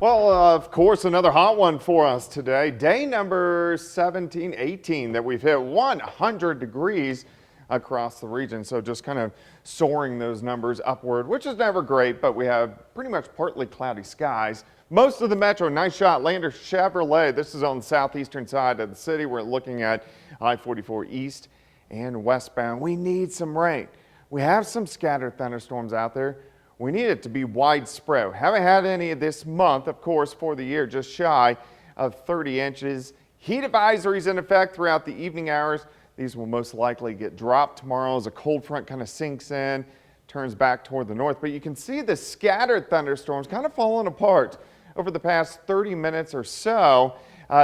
Well, of course, another hot one for us today. Day number 17, 18 that we've hit 100 degrees across the region. So just kind of soaring those numbers upward, which is never great, but we have pretty much partly cloudy skies. Most of the metro, nice shot, Lander Chevrolet. This is on the southeastern side of the city. We're looking at I-44 east and westbound. We need some rain. We have some scattered thunderstorms out there. We need it to be widespread. We haven't had any of this month, of course, for the year, just shy of 30 inches. Heat advisories in effect throughout the evening hours. These will most likely get dropped tomorrow as a cold front kind of sinks in, turns back toward the north. But you can see the scattered thunderstorms kind of falling apart over the past 30 minutes or so.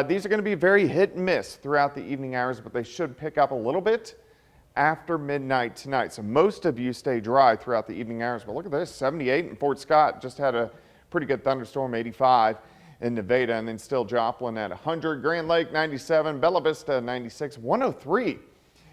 These are going to be very hit and miss throughout the evening hours, but they should pick up a little bit after midnight tonight. So most of you stay dry throughout the evening hours. But look at this, 78 in Fort Scott. Just had a pretty good thunderstorm, 85 in Nevada, and then still Joplin at 100. Grand Lake, 97. Bella Vista, 96. 103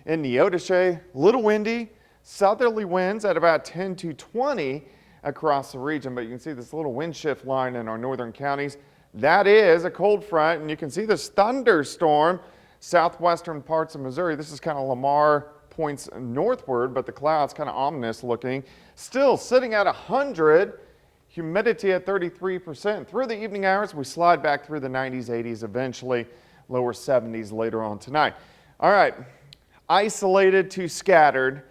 in Neodesha. Little windy. Southerly winds at about 10 to 20 across the region. But you can see this little wind shift line in our northern counties. That is a cold front, and you can see this thunderstorm southwestern parts of Missouri. This is kind of Lamar points northward, but the clouds kind of ominous looking. Still sitting at 100, humidity at 33%. Through the evening hours, we slide back through the 90s, 80s, eventually lower 70s later on tonight. All right, isolated to scattered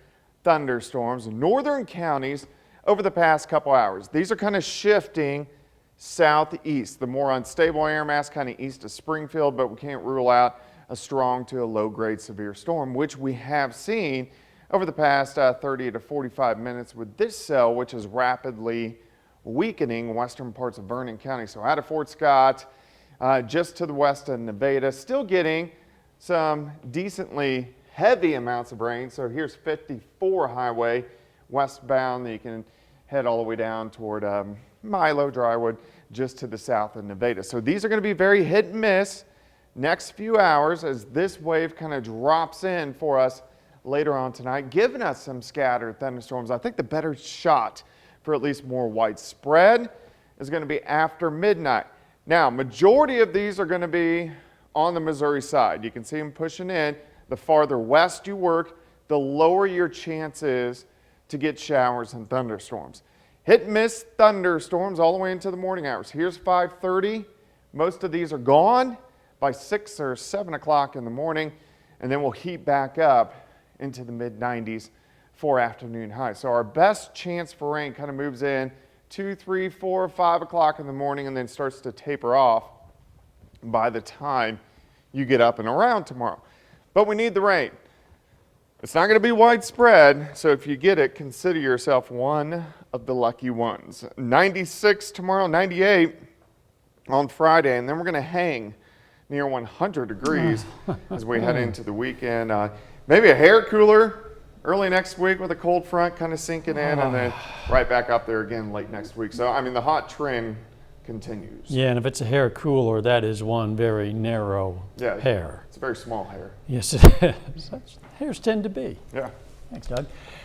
thunderstorms in northern counties over the past couple hours. These are kind of shifting southeast, the more unstable air mass kind of east of Springfield, but we can't rule out a strong to a low-grade severe storm, which we have seen over the past 30 to 45 minutes with this cell, which is rapidly weakening western parts of Vernon County. So out of Fort Scott, just to the west of Nevada, still getting some decently heavy amounts of rain. So here's 54 highway westbound. You can head all the way down toward Milo, Drywood, just to the south of Nevada. So these are going to be very hit and miss next few hours as this wave kind of drops in for us later on tonight, giving us some scattered thunderstorms. I think the better shot for at least more widespread is going to be after midnight. Now, majority of these are going to be on the Missouri side. You can see them pushing in. The farther west you work, the lower your chance is to get showers and thunderstorms. Hit and miss thunderstorms all the way into the morning hours. Here's 5:30. Most of these are gone by 6 or 7 o'clock in the morning, and then we'll heat back up into the mid-90s for afternoon highs. So our best chance for rain kind of moves in 2, 3, 4, 5 o'clock in the morning and then starts to taper off by the time you get up and around tomorrow. But we need the rain. It's not going to be widespread, so if you get it, consider yourself one of the lucky ones. 96 tomorrow, 98 on Friday, and then we're going to hang near 100 degrees as we head into the weekend. Maybe a hair cooler early next week with a cold front kind of sinking in, and then right back up there again late next week. So, I mean, the hot trend continues. Yeah, and if it's a hair cooler, that is one very narrow hair. It's a very small hair. Yes, it is. Hairs tend to be. Yeah. Thanks, Doug.